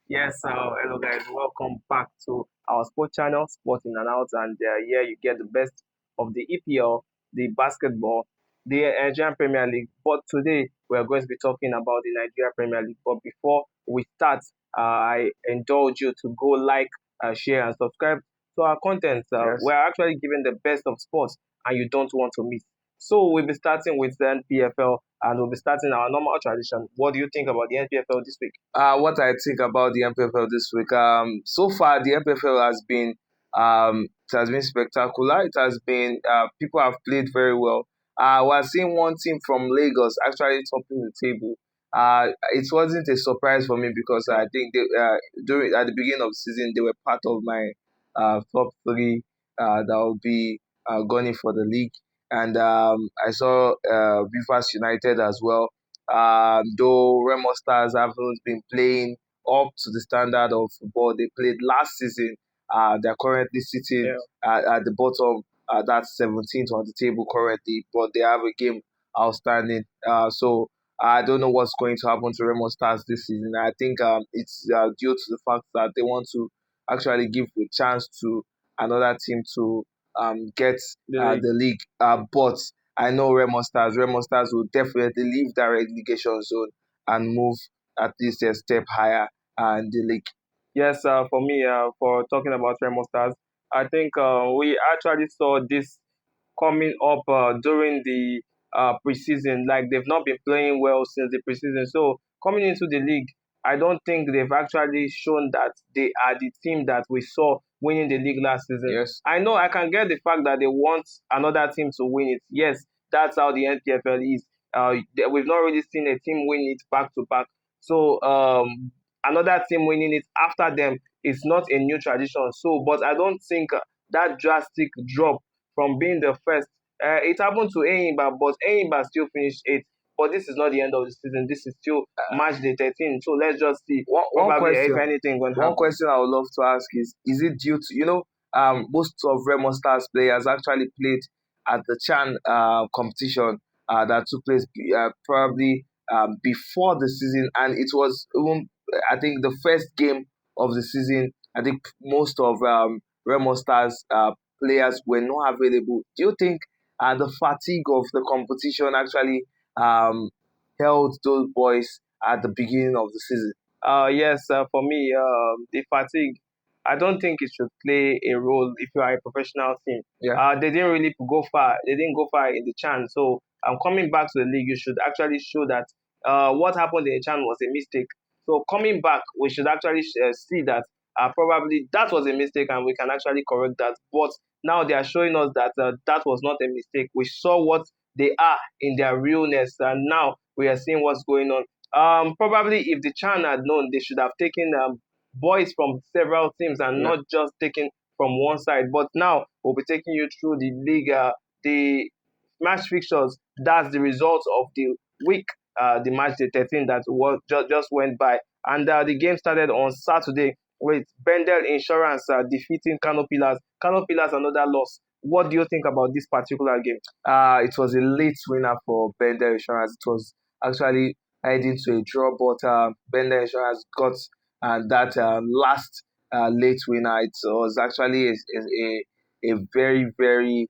Yes, hello guys, welcome back to our sport channel, Sport in and Out, and here you get the best of the EPL, the basketball, the Nigerian Premier League. But today we're going to be talking about the Nigeria Premier League. But before we start, I indulge you to go like, share, and subscribe to our content. Yes. We're actually giving the best of sports, and you don't want to miss. So we'll be starting with the NPFL, and we'll be starting our normal tradition. What do you think about the NPFL this week? What I think about the MPFL this week. So far the MPFL has been spectacular. It has been people have played very well. We're seeing one team from Lagos actually topping the table. It wasn't a surprise for me because I think during at the beginning of the season they were part of my top three that will be gunning for the league. And I saw Rivers United as well. Though Remo Stars haven't been playing up to the standard of football they played last season, they're currently sitting at the bottom. That's 17th on the table currently, but they have a game outstanding. So I don't know what's going to happen to Remo Stars this season. I think it's due to the fact that they want to actually give a chance to another team to get the league. But I know Remo Stars. Remo Stars will definitely leave that relegation zone and move at least a step higher in the league. Yes, for me, for talking about Remo Stars, I think we actually saw this coming up during the preseason. Like they've not been playing well since the preseason. So coming into the league, I don't think they've actually shown that they are the team that we saw winning the league last season. Yes. I know I can get the fact that they want another team to win it. Yes, that's how the NPFL is. We've not really seen a team win it back to back. So another team winning it after them is not a new tradition. So, but I don't think that drastic drop from being the first. It happened to Enyimba, but Enyimba still finished eighth. But this is not the end of the season. This is still match day 13. So let's just see. One Probably if question. anything going to One happen. question I would love to ask is it due to most of Remo Stars players actually played at the Chan competition that took place probably before the season, and it was even I think the first game of the season. I think most of Remo Stars players were not available. Do you think the fatigue of the competition actually um, held those boys at the beginning of the season? Yes, for me, the fatigue, I don't think it should play a role if you are a professional team. Yeah. They didn't really go far. They didn't go far in the Chan. So coming back to the league, you should actually show that what happened in the Chan was a mistake. So coming back, we should actually see that probably that was a mistake and we can actually correct that. But now they are showing us that that was not a mistake. We saw what they are in their realness, and now we are seeing what's going on. Probably if the Chan had known, they should have taken boys from several teams and not just taken from one side. But now we'll be taking you through the league, the match fixtures. That's the results of the week, the match day 13 that just went by. And the game started on Saturday with Bendel Insurance defeating Kano Pillars. Kano Pillars, another loss. What do you think about this particular game? It was a late winner for Bender Insurance. It was actually heading to a draw, but Bender Insurance got that last late winner. It was actually a very, very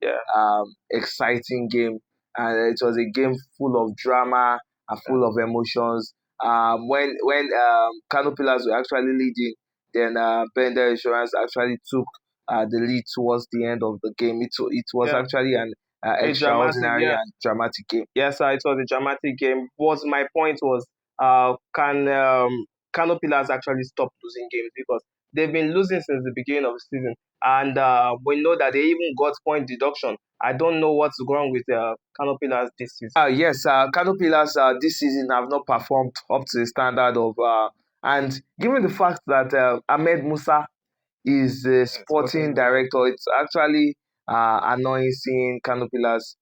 exciting game. And it was a game full of drama and full of emotions. When Kano Pillars were actually leading, then Bender Insurance actually took the lead towards the end of the game. It was actually an extraordinary and dramatic game. Yes, it was a dramatic game. What my point was, can Kano Pillars actually stop losing games because they've been losing since the beginning of the season, and we know that they even got point deduction. I don't know what's wrong with Kano Pillars this season. Yes, Kano Pillars this season have not performed up to the standard of, and given the fact that Ahmed Musa is the sporting director, it's actually annoying seeing Kano Pillars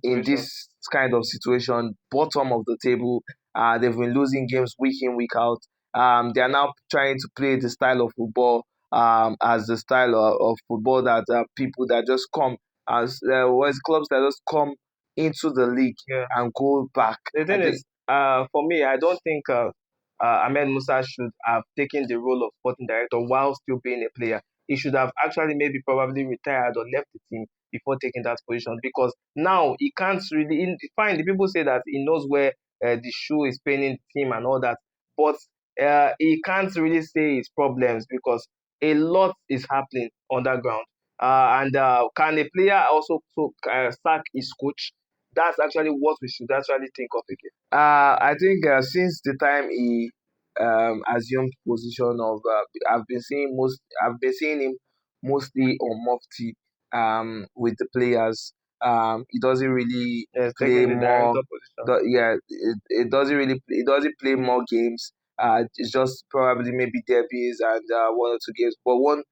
in this kind of situation, bottom of the table. They've been losing games week in, week out. They are now trying to play the style of football as the style of football that people that just come as clubs that just come into the league and go back. The thing is, for me, I don't think Ahmed Musa should have taken the role of sporting director while still being a player. He should have actually maybe probably retired or left the team before taking that position, because now he can't really fine. The people say that he knows where the shoe is paining the team and all that, but he can't really say his problems because a lot is happening underground. And can a player also sack his coach? That's actually what we should actually think of again. I think since the time he assumed position of, I've been seeing him mostly on Mufti with the players. He doesn't really Yes, play taking the more. director position. Yeah, it doesn't really. It doesn't play more games. It's just probably maybe debuts and one or two games. But one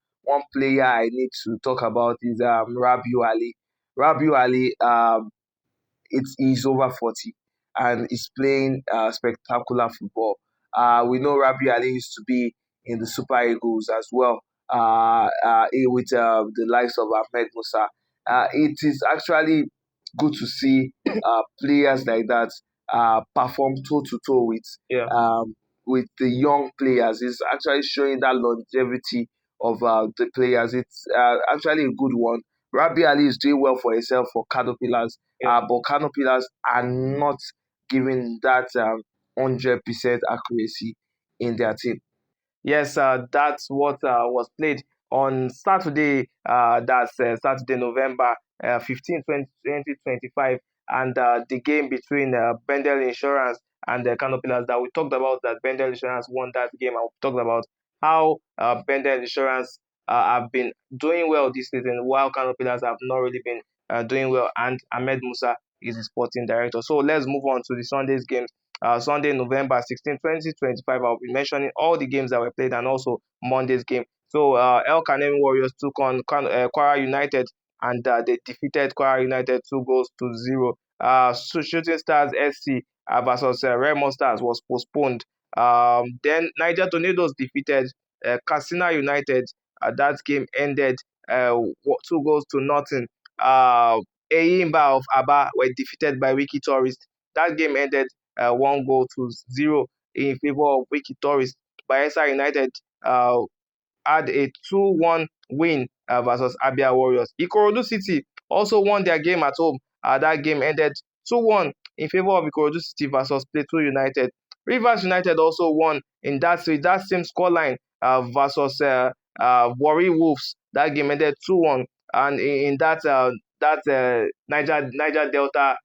player I need to talk about is Rabiu Ali. Rabiu Ali. He's over 40 and he's playing spectacular football. We know Rabi Ali used to be in the Super Eagles as well, with the likes of Ahmed Musa. It is actually good to see players like that perform toe to toe Yeah. with the young players. It's actually showing that longevity of the players. It's actually a good one. Rabi Ali is doing well for himself for Caterpillars, Yeah. but Caterpillars are not giving that 100% accuracy in their team. Yes, that's what was played on Saturday. That's Saturday, November 15, 2025. And the game between Bendel Insurance and the Canopilas that we talked about, that Bendel Insurance won that game. And we talked about how Bendel Insurance have been doing well this season, while Canopilas have not really been doing well. And Ahmed Musa is the sporting director. So let's move on to the Sunday's game. Sunday, November 16, 2025. I'll be mentioning all the games that were played and also Monday's game. So, El Kanemi Warriors took on Kwara United, and they defeated Kwara United 2 goals to 0. Shooting Stars SC versus Remo Stars was postponed. Then Niger Tornadoes defeated Katsina United. That game ended 2 goals to nothing. Eyimba of Aba were defeated by Wiki Tourist. That game ended 1 goal to 0 in favor of Wiki Tourist. Bayelsa United uh, had a 2-1 win versus Abia Warriors. Ikorodu City also won their game at home. That game ended 2-1 in favor of Ikorodu City versus Plateau United. Rivers United also won in that same scoreline versus Warri Wolves. That game ended 2-1, and in Niger Delta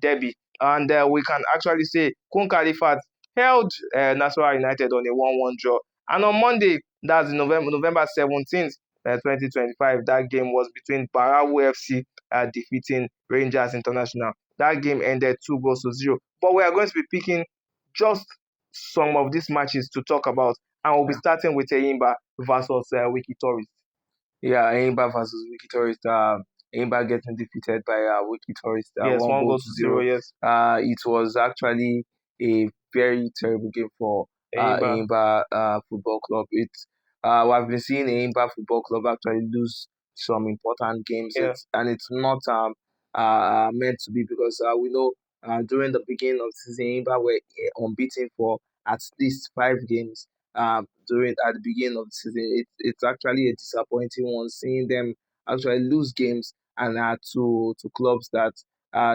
derby. And we can actually say Kun Kalifat held Nasarawa United on a 1-1 draw. And on Monday, that's November 17th, 2025, that game was between Barawu FC defeating Rangers International. That game ended 2 goals to 0. But we are going to be picking just some of these matches to talk about, and we'll be starting with Eyimba versus Wiki Tourist. Yeah, Eimba versus Wiki Tourist. Eimba getting defeated by Wiki Tourist Yes, one one goal goal to to zero. zero. Yes, It was actually a very terrible game for Eyimba. Eimba Football Club. I've been seeing Eimba Football Club actually lose some important games. Yeah, It's not meant to be, because we know during the beginning of the season, Eimba were unbeaten for at least 5 games during at the beginning of the season. It's actually a disappointing one seeing them actually lose games and to clubs that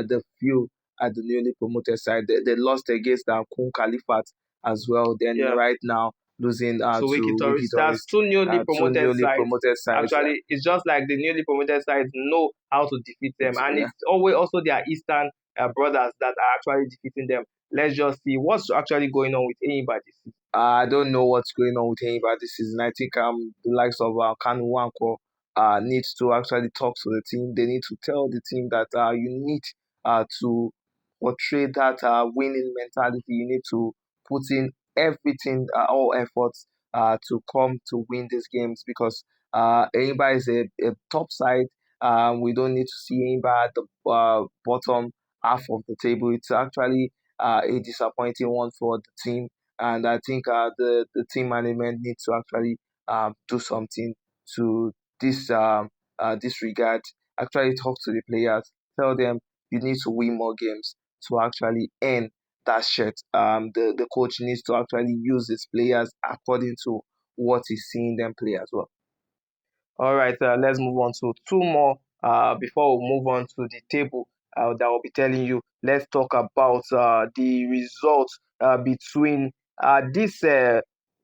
they feel at the newly promoted side. They lost against Kun Khalifat as well. Then yeah. right now losing So Wiki to Wiki Tourist, that's Tourist, two newly two promoted newly sides. promoted sides. Actually, it's just like the newly promoted sides know how to defeat them, and Yeah. it's always also their Eastern brothers that are actually defeating them. Let's just see what's actually going on with Eyimba this season. I don't know what's going on with him, but this season I think the likes of Kanu Wanko needs to actually talk to the team. They need to tell the team that you need to portray that winning mentality. You need to put in everything, all efforts to come to win these games, because Eimba is a top side. We don't need to see Eimba at the bottom half of the table. It's actually a disappointing one for the team, and I think the team management needs to actually do something to this regard. Actually, talk to the players, tell them you need to win more games to actually earn that shirt. The coach needs to actually use his players according to what he's seeing them play as well. All right, let's move on to two more before we move on to the table that I'll be telling you. Let's talk about the results between this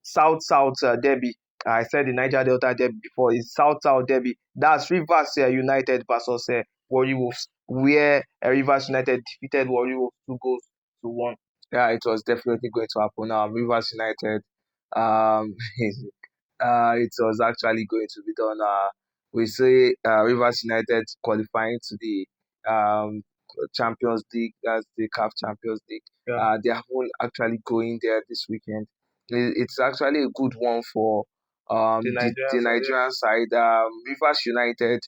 South-South derby. I said the Niger Delta derby before. It's South-South derby. That's Rivers United versus Warri Wolves, where Rivers United defeated Warri Wolves 2 goals to 1. Yeah, it was definitely going to happen. Rivers United, it was actually going to be done. We say Rivers United qualifying to the Champions League, that's the CAF Champions League. Yeah, They are actually going there this weekend. It's actually a good one for the the Nigerians are there. Nigerian side. Rivers United,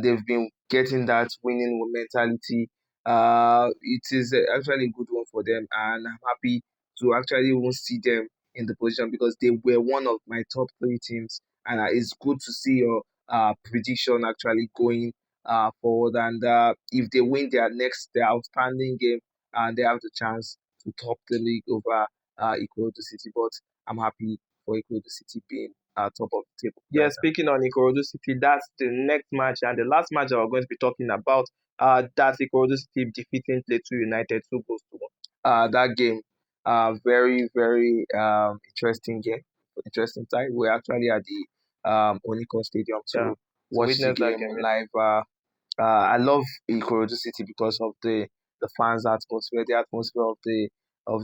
they've been getting that winning mentality. It is actually a good one for them, and I'm happy to actually even see them in the position because they were one of my top three teams, and it's good to see your prediction actually going forward. And if they win their outstanding game, and they have the chance to top the league over Ikorodu City. But I'm happy for Ikorodu City being top of the table Yeah, right now. speaking on Ikorodu City, that's the next match and the last match that we're going to be talking about. That's Ikorodu City defeating Plateau United 2 goals to 1. That game, very interesting game, interesting time. We're actually at the Onikon Stadium Yeah, to to watch the witness that game game. Yeah. live. I love Ikorodu City because of the fans' atmosphere, the atmosphere of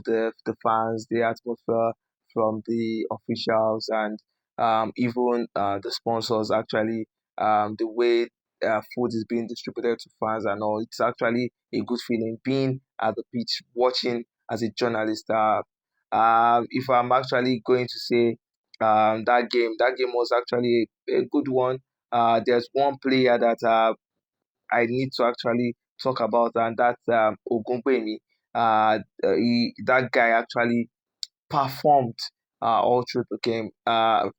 the fans, the atmosphere from the officials, and even the sponsors. Actually, the way food is being distributed to fans and all, it's actually a good feeling being at the pitch watching as a journalist. If I'm actually going to say that game was actually a good one. There's one player that I need to actually talk about, and that's Ogunbemi. That guy actually performed all through the game.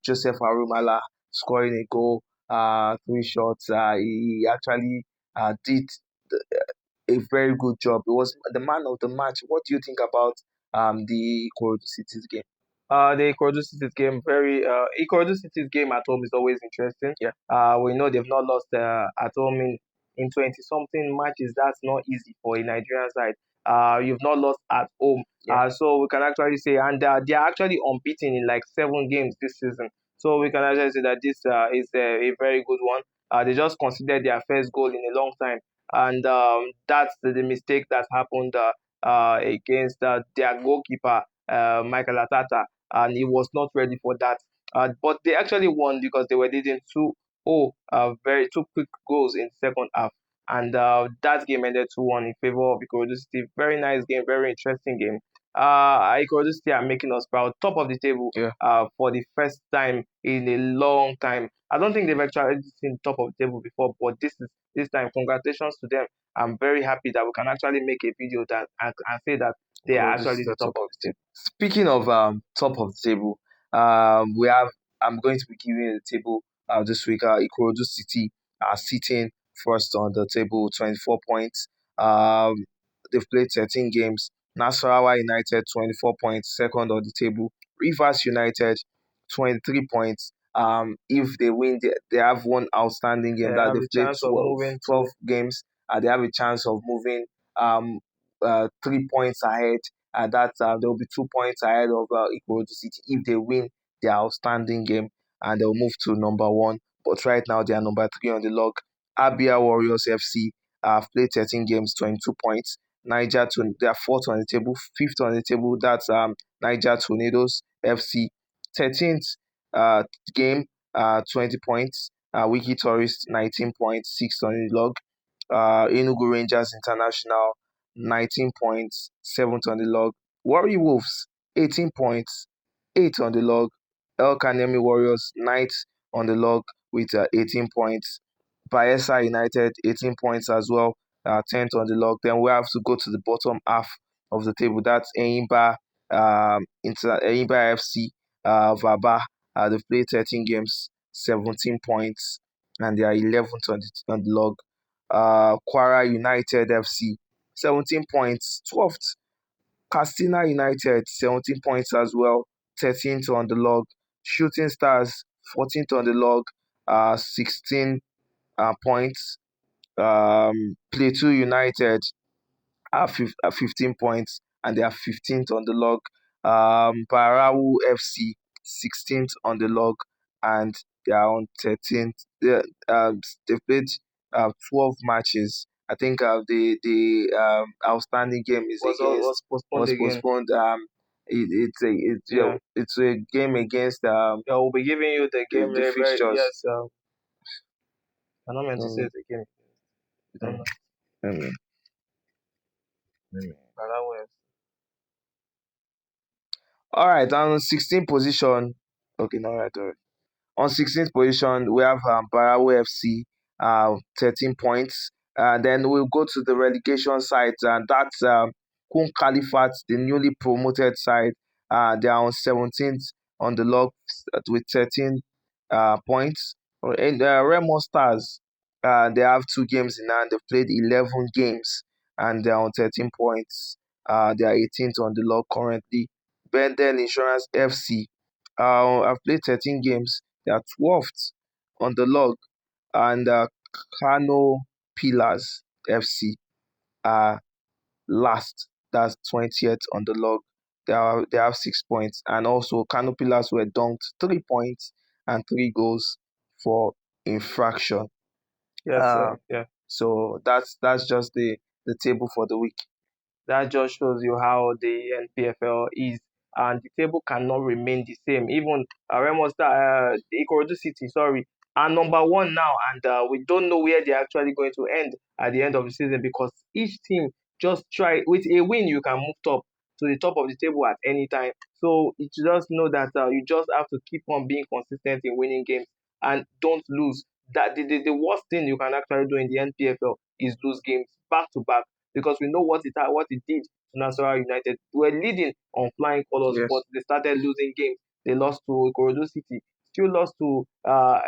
Joseph Arumala scoring a goal, 3 shots. He actually did a very good job. He was the man of the match. What do you think about the Ikorodu City's game? The Ikorodu City's game, Ikorodu City's game at home is always interesting. Yeah, We know they've not lost at home in 20 something matches. That's not easy for a Nigerian side. You've not lost at home. yeah. So we can actually say, and they are actually unbeaten in like 7 games this season. So we can actually say that this is a very good one. They just considered their first goal in a long time, and that's the mistake that happened against their goalkeeper, Michael Atata, and he was not ready for that. But they actually won because they were leading 2-0, very two quick goals in second half. And that game ended 2-1 in favor of Ikorodu City. Very nice game, very interesting game. Ikorodu City are making us proud, top of the table Yeah. for the first time in a long time. I don't think they've actually seen top of the table before, but this time. Congratulations to them. I'm very happy that we can actually make a video that and say that they are Ikorodu actually City the are top top of of the the table. Speaking of top of the table, we have. I'm going to be giving you the table this week. Ikorodu City are sitting first on the table, 24 points. They've played 13 games. Nasarawa United, 24 points, second on the table. Rivers United, 23 points. If they win, they have one outstanding They game that have a they've played chance of moving 12 to games. They have a chance of moving um, 3 points ahead. That they'll be 2 points ahead of Ikorodu City if they win their outstanding game, and they'll move to number one. But right now they are number three on the log. Abia Warriors FC have played 13 games, 22 points. They are fourth on the table, fifth on the table. That's Niger Tornadoes FC, 13th game, 20 points. Wiki Tourist 19 points, sixth on the log. Enugu Rangers International, 19 points, seventh on the log. Warri Wolves, 18 points, eighth on the log. El Kanemi Warriors, ninth on the log with 18 points. Bayelsa United, 18 points as well, 10th on the log. Then we have to go to the bottom half of the table. That's Enyimba FC, Vaba. They've played 13 games, 17 points, and they are 11th on the log. Kwara United FC, 17 points, 12th. Castina United, 17 points as well, 13th on the log. Shooting Stars, 14th on the log, 16 points. Plateau United have 15 points and they are 15th on the log. Barau FC 16th on the log and they are on 13th. They've played 12 matches. I think the outstanding game is against Was postponed was again. postponed. Yeah. It's a game against Yeah, we'll be giving you the game the very, very fixtures. yes. I'm not meant to say Mm, it again. You don't mm, know. mm, mm. But that was All right, on 16th position. Okay, no, all right. On 16th position, we have Barawa FC, 13 points. Then we'll go to the relegation side, and that's Kun Khalifat, the newly promoted side. They are on 17th on the log with 13 points. And Remo Stars, they have 2 games in hand. They've played 11 games, and they are on 13 points. They are 18th on the log currently. Bendel Insurance FC, I've played 13 games. They are 12th on the log, and Kano Pillars FC are last. That's 20th on the log. They have 6 points, and also Kano Pillars were dunked 3 points and 3 goals for infraction. yes, Uh, yeah. so that's just the table for the week. That just shows you how the NPFL is, and the table cannot remain the same. Even Remo Star, Ikorodu City, sorry, are number one now, and we don't know where they're actually going to end at the end of the season because each team just try with a win you can move top to the top of the table at any time. So you just know that you just have to keep on being consistent in winning games and don't lose. That the worst thing you can actually do in the NPFL is lose games back to back because we know what it did to Nasarawa United. We were leading on flying colors, but Yes. they started losing games. They lost to Ikorodu City, still lost to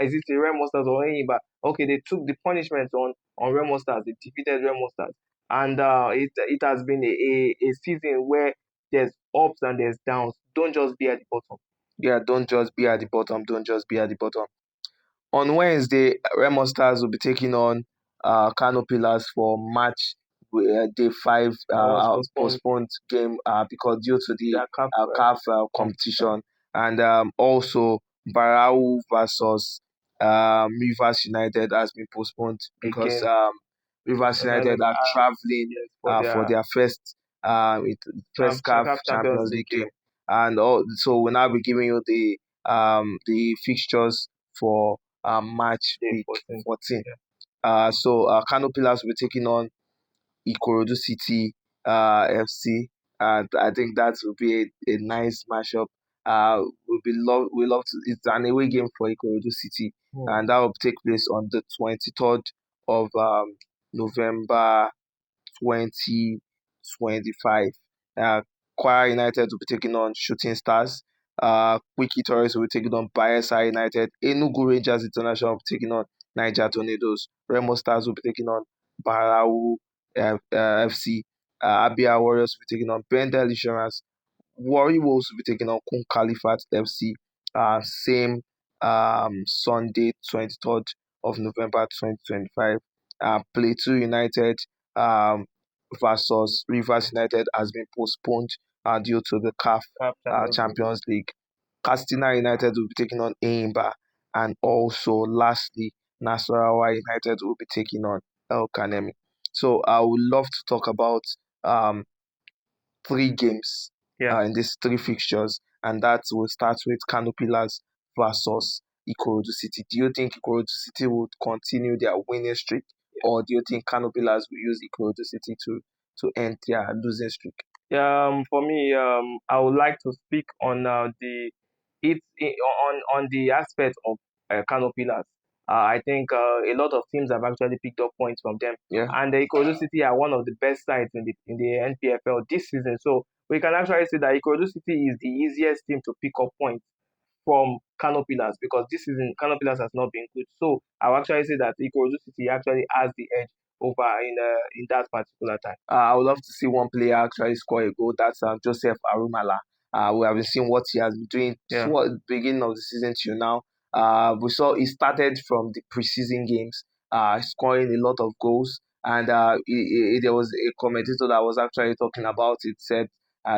is it the Remo Stars or Enyimba? Okay, they took the punishment on Remo Stars. They defeated Remo Stars, and it has been a season where there's ups and there's downs. Don't just be at the bottom. Yeah, don't just be at the bottom. Don't just be at the bottom. On Wednesday, Remo Stars will be taking on Kano Pillars for match day 5 That was postponed. postponed game because due to the Their cup CAF competition competition, and also Barau versus Rivers United has been postponed because again. Rivers United United are are traveling yes for for their their first CAF CAF Champions Champions League League game, game and so we'll now be giving you the fixtures for match day week 14. 14. Yeah. So Kano Pillars will be taking on Ikorodu City FC, and I think that will be a nice matchup. We love to. It's an away game for Ikorodu City, Hmm. and that will take place on the 23rd of November 2025. Uh, Kwara United will be taking on Shooting Stars. Wiki Torres will be taking on Bayelsa United. Enugu Rangers International will be taking on Niger Tornadoes. Remo Stars will be taking on Barau FC. Abia Warriors will be taking on Bendel Insurance. Warri Wolves will be taking on Kun Khalifat FC. Same Sunday, 23rd of November 2025. Plateau United um, versus Rivers United has been postponed due to the CAF CAF Champions League. Champions League. Castina United will be taking on Enyimba, and also lastly, Nasarawa United will be taking on El Kanemi. So I would love to talk about um, 3 games Yeah. in these 3 fixtures, and that will start with Kano Pillars versus Ikorodu City. Do you think Ikorodu City would continue their winning streak, or do you think Kano Pillars will use Ikorodu City to end their losing streak? For me, I would like to speak on on the aspect of Kano Pillars. I think a lot of teams have actually picked up points from them, Yeah, and the Ikorodu City are one of the best sides in the NPFL this season. So we can actually say that Ikorodu City is the easiest team to pick up points from Kano Pillars because this season Kano Pillars has not been good. So I will actually say that Ikorodu City actually has the edge over in that particular time. I would love to see one player actually score a goal. That's Joseph Arumala. We have been seeing what he has been doing Yeah, toward the beginning of the season till now. We saw he started from the preseason games, scoring a lot of goals. And there was a commentator that was actually talking about it. Said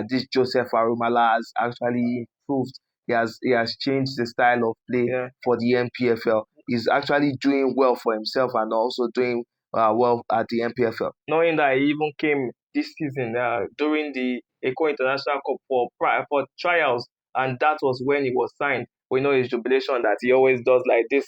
this Joseph Arumala has actually improved. He has changed the style of play yeah. for the NPFL. He's actually doing well for himself and also doing well at the NPFL. Knowing that he even came this season during the Eco International Cup for trials, and that was when he was signed. We know his jubilation that he always does like this.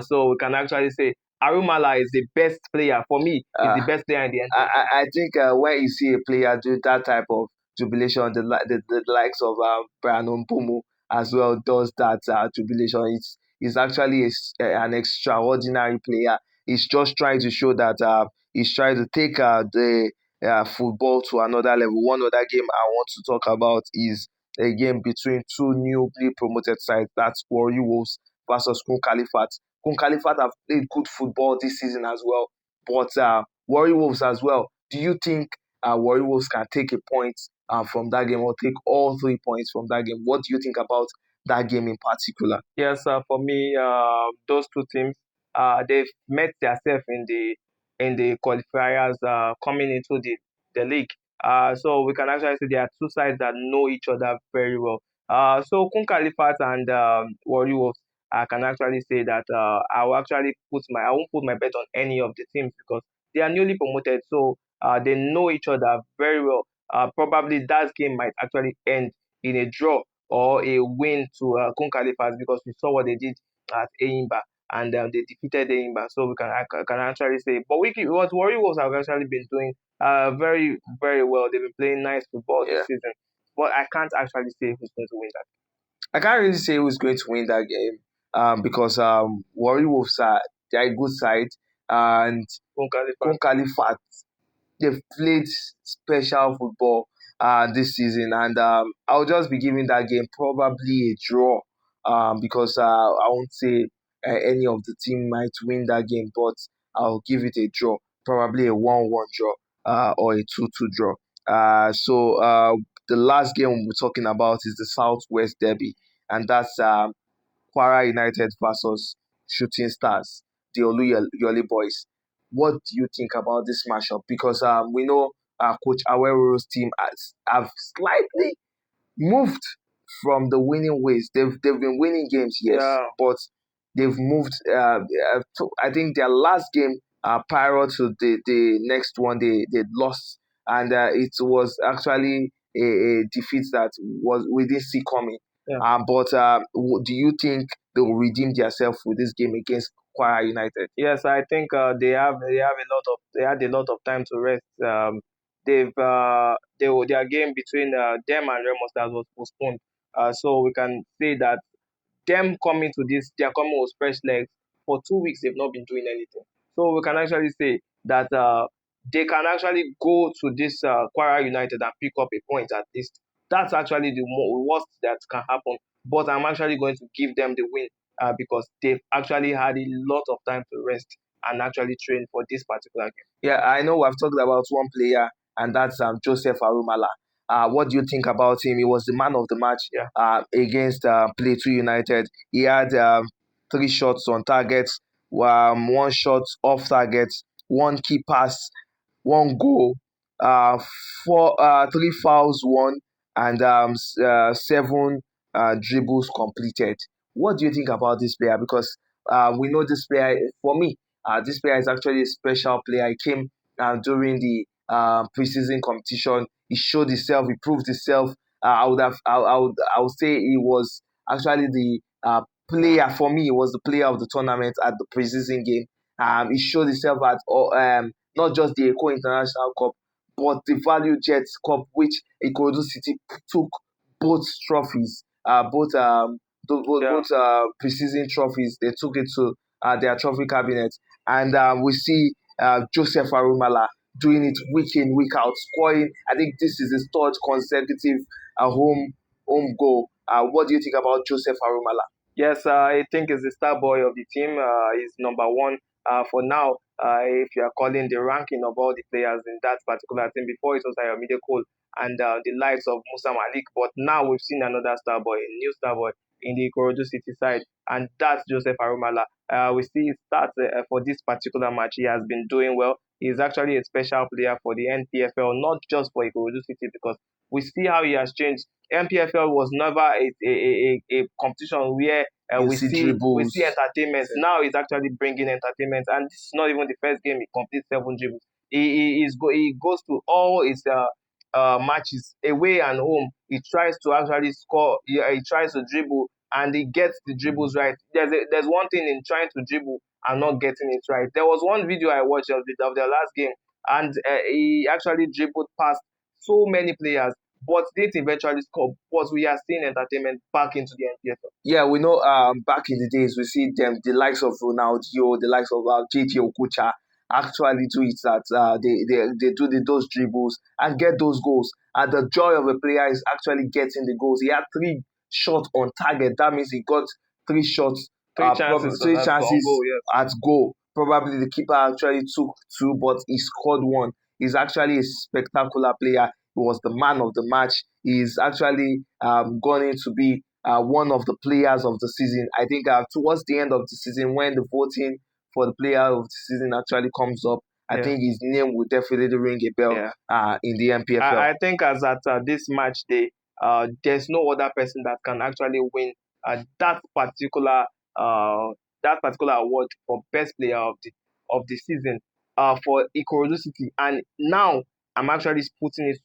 So we can actually say Arumala is the best player for me. Is the Uh, best player in the I, NPFL. I think when you see a player do that type of jubilation, the likes of Brian Mpumu as well does that jubilation. It's actually an extraordinary player. He's just trying to show that he's trying to take the football to another level. One other game I want to talk about is a game between two newly promoted sides. That's Warri Wolves versus Kun Khalifat. Kun Khalifat have played good football this season as well, but Warri Wolves as well. Do you think Warri Wolves can take a point from that game or take all 3 points from that game? What do you think about that game in particular? Yes, for me, those two teams, they've met themselves in the qualifiers coming into the league. So we can actually say there are two sides that know each other very well. So Kun Kalifat and Warri Wolves, I can actually say that I won't put my bet on any of the teams because they are newly promoted. So they know each other very well. Probably that game might actually end in a draw or a win to Kun Kalifas because we saw what they did at Eyimba and they defeated Eyimba. So can actually say, but what Warrior Wolves have actually been doing very very well. They've been playing nice football this Yeah, season, but I can't actually say who's going to win that. I can't really say who's going to win that game because Warri Wolves they're a good side and Kun Kalifas. Kun Khalifat they've played special football this season, and I'll just be giving that game probably a draw because I won't say any of the team might win that game, but I'll give it a draw, probably a 1-1 draw or a 2-2 draw. The last game we're talking about is the Southwest Derby, and that's Kwara United versus Shooting Stars, the Oluyole boys. What do you think about this matchup? Because we know Coach Awero's team have slightly moved from the winning ways. They've been winning games, yes, Yeah. but they've moved. I think their last game prior to the next one they lost, and it was actually a defeat that was we didn't see coming. Yeah. But do you think they will redeem themselves with this game against Kwara United? Yes, I think they had a lot of time to rest. Their game between them and Remo Stars was postponed. So we can say that them coming to this, they are coming with fresh legs. For 2 weeks, they've not been doing anything. So we can actually say that they can actually go to this Quara United and pick up a point at least. That's actually the worst that can happen. But I'm actually going to give them the win because they've actually had a lot of time to rest and actually train for this particular game. Yeah, I know I've talked about one player, and that's Joseph Arumala. What do you think about him? He was the man of the match Yeah. against Plateau United. He had 3 shots on target, one shot off target, one key pass, one goal, uh, three fouls won, and seven dribbles completed. What do you think about this player? Because we know this player, for me, this player is actually a special player. He came during the preseason competition. He showed himself. He proved himself. I would say he was actually the player for me. He was the player of the tournament at the preseason game. He showed himself at not just the Eco International Cup, but the Value Jets Cup, which Ikorodu City took both trophies, Yeah. both preseason trophies. They took it to their trophy cabinet, and we see Joseph Arumala doing it week in, week out, scoring. I think this is his third consecutive home goal. What do you think about Joseph Arumala? Yes, I think he's the star boy of the team. He's number one. for now, if you are calling the ranking of all the players in that particular team, before it was Ayomide Cole and the likes of Musa Malik, but now we've seen another star boy, a new star boy in the Ikorodu City side, and that's Joseph Arumala. We see it start for this particular match. He has been doing well. He's actually a special player for the NPFL, not just for Ikorodu City, because we see how he has changed. NPFL was never a competition where You we see see dribbles. entertainment. Now he's actually bringing entertainment, and this is not even the first game he completes 7 dribbles. He goes to all his matches away and home. He tries to actually score. He tries to dribble, and he gets the dribbles right. There's one thing in trying to dribble and not getting it right. There was one video I watched of the last game, and he actually dribbled past so many players, but didn't eventually score. But we are seeing entertainment back into the NPFL. Yeah, we know back in the days we see them, the likes of Ronaldo, the likes of JJ Okocha actually do it that they do those dribbles and get those goals. And the joy of a player is actually getting the goals. He had 3 shots on target. That means he got 3 shots, Three probably chances 3 chances goal, yes. at goal. Probably the keeper actually took 2, but he scored 1. He's actually a spectacular player. He was the man of the match. He's actually going to be one of the players of the season. I think towards the end of the season, when the voting for the player of the season actually comes up, I Yeah. think his name will definitely ring a bell Yeah. in the NPFL. I think as at this match day, there's no other person that can actually win that particular uh, award for best player of the season for Ikorodu City. And now I'm actually putting it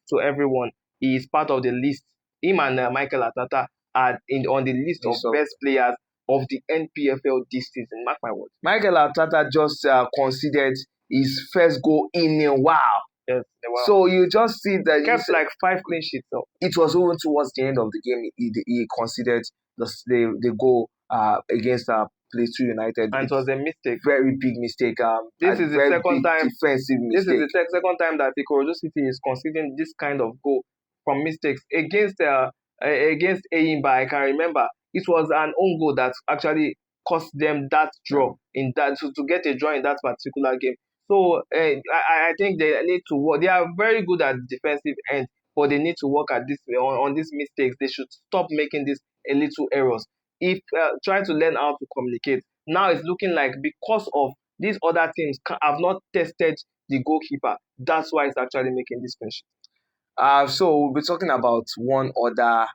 to everyone. He is part of the list. Him and Michael Atata are on the list of So best players of the NPFL this season. Mark my words. Michael Arteta just conceded his first goal in a while. Yes, wow. So you just see that Kept like 5 clean sheets. So. it was even towards the end of the game he considered the goal against Plateau United. And it was a mistake. Very big mistake. This A is the very second big time. defensive This is mistake. the second time that Ikorodu City is conceding this kind of goal from mistakes against Eyimba. I can remember it was an own goal that actually cost them that draw in that to get a draw in that particular game. So I think they need to work. They are very good at defensive end, but they need to work at this on these mistakes. They should stop making these a little errors. If trying to learn how to communicate. Now it's looking like because of these other teams have not tested the goalkeeper. That's why it's actually making this friendship. So we'll be talking about one other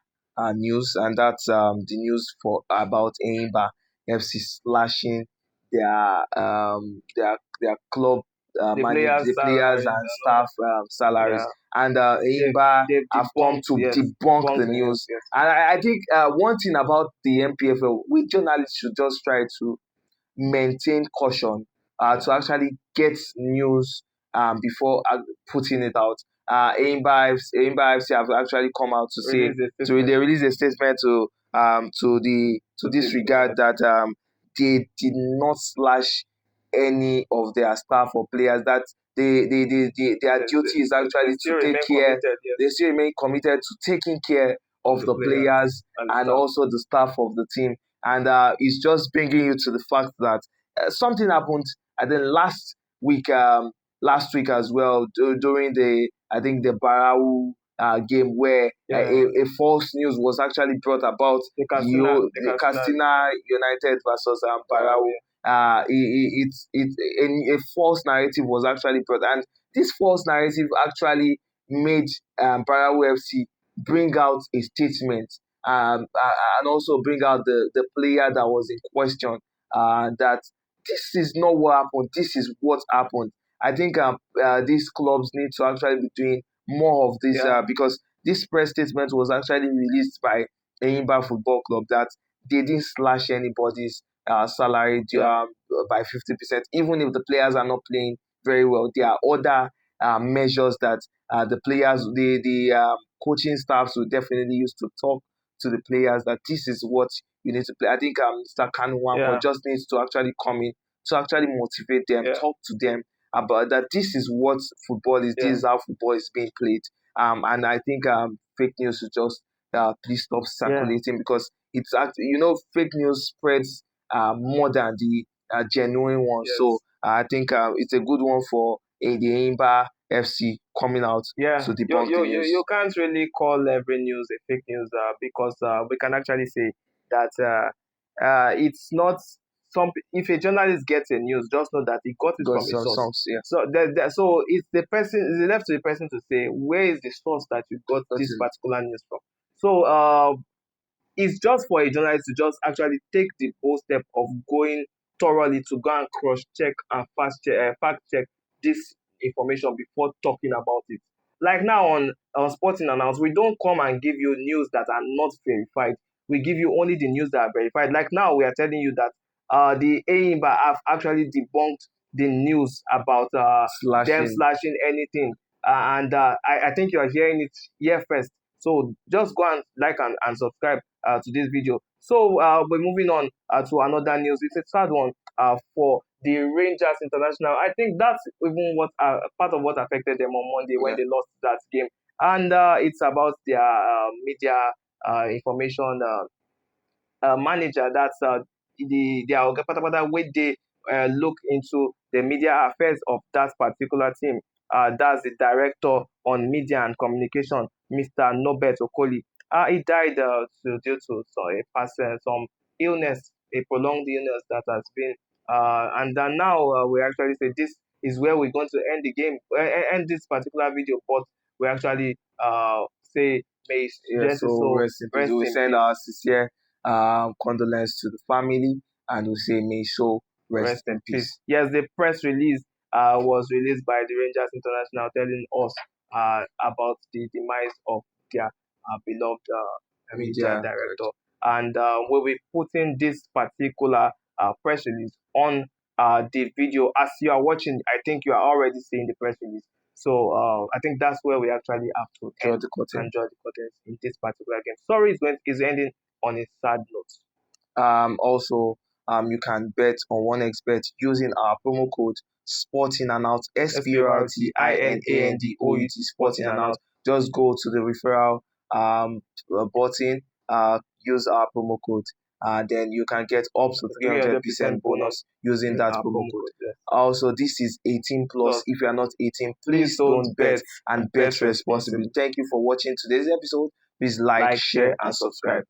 news, and that's the news for about Eimba FC slashing their club the players and staff salaries, Yeah, and Eimba they've have come debunked, to yes, debunk the debunked the news, news. yes. And I think one thing about the MPFL, we journalists should just try to maintain caution to actually get news before putting it out. Aimba FC have actually come out to say they release a statement to this regard that they did not slash any of their staff or players, that their duty is actually to take care. They still remain committed to taking care of the players and also the staff of the team. And it's just bringing you to the fact that something happened, I think last week as well, during the I think the Barau game, where a false news was actually brought about the Castina United versus Barau. A false narrative was actually brought, and this false narrative actually made Barau FC bring out a statement, and also bring out the player that was in question, that this is not what happened, this is what happened. I think these clubs need to actually be doing more of this, because this press statement was actually released by Enyimba Football Club, that they didn't slash anybody's salary by 50%, even if the players are not playing very well. There are other measures that the players, the coaching staffs will definitely use to talk to the players that this is what you need to play. I think Mr. Kanu just needs to actually come in to actually motivate them, talk to them about that this is what football is, this is how football is being played. And I think fake news should just please stop circulating, because it's actually, fake news spreads more than genuine one. So Yes. I think it's a good one for the Eimba FC coming out Yeah, to you, debunk the you, you, news. you can't really call every news a fake news because we can actually say that it's not if a journalist gets a news, just know that he got it Got from a some source. songs, yeah. So it's left to the person to say where is the source that you got That this is particular news from. So it's just for a journalist to just actually take the bold step of going thoroughly to go and cross check and fact check this information before talking about it. Like now on Sporting Announce, we don't come and give you news that are not verified. We give you only the news that are verified. Like now, we are telling you that the AIMBA have actually debunked the news about them slashing. slashing anything. And I think you are hearing it here first. So just go and like and subscribe to this video. So we're moving on to another news. It's a sad one for the Rangers International. I think that's even what part of what affected them on Monday when Yeah. they lost that game. And it's about their media information manager. That's their oga patapata wey dey look into the media affairs of that particular team. That's the director on media and communication, Mr. Norbert Okoli. He died due to some illness, a prolonged illness that has been. And then now we actually say this is where we're going to end the game, end this particular video. But we actually say may his Yeah, gentle so soul rest in peace. rest We in send peace. our sincere condolence to the family, and we say may so rest Rest in in peace. peace. Yes, the press release was released by the Rangers International telling us about the demise of their beloved media Media director. director. And we'll be putting this particular press release on the video. As you are watching, I think you are already seeing the press release. So I think that's where we actually have to Draw end the curtain. and draw the curtains in this particular game. Sorry, it's ending on a sad note. Also, you can bet on 1xBet using our promo code Sporting Announce SPORTINANDOUT Sporting Announce. Just go to the referral button, use our promo code, then you can get up to 300% bonus using that promo code. Yes. Also, this is 18 plus. If you are not 18, please don't bet and bet responsibly. Thank you for watching today's episode. Please like, share, and subscribe.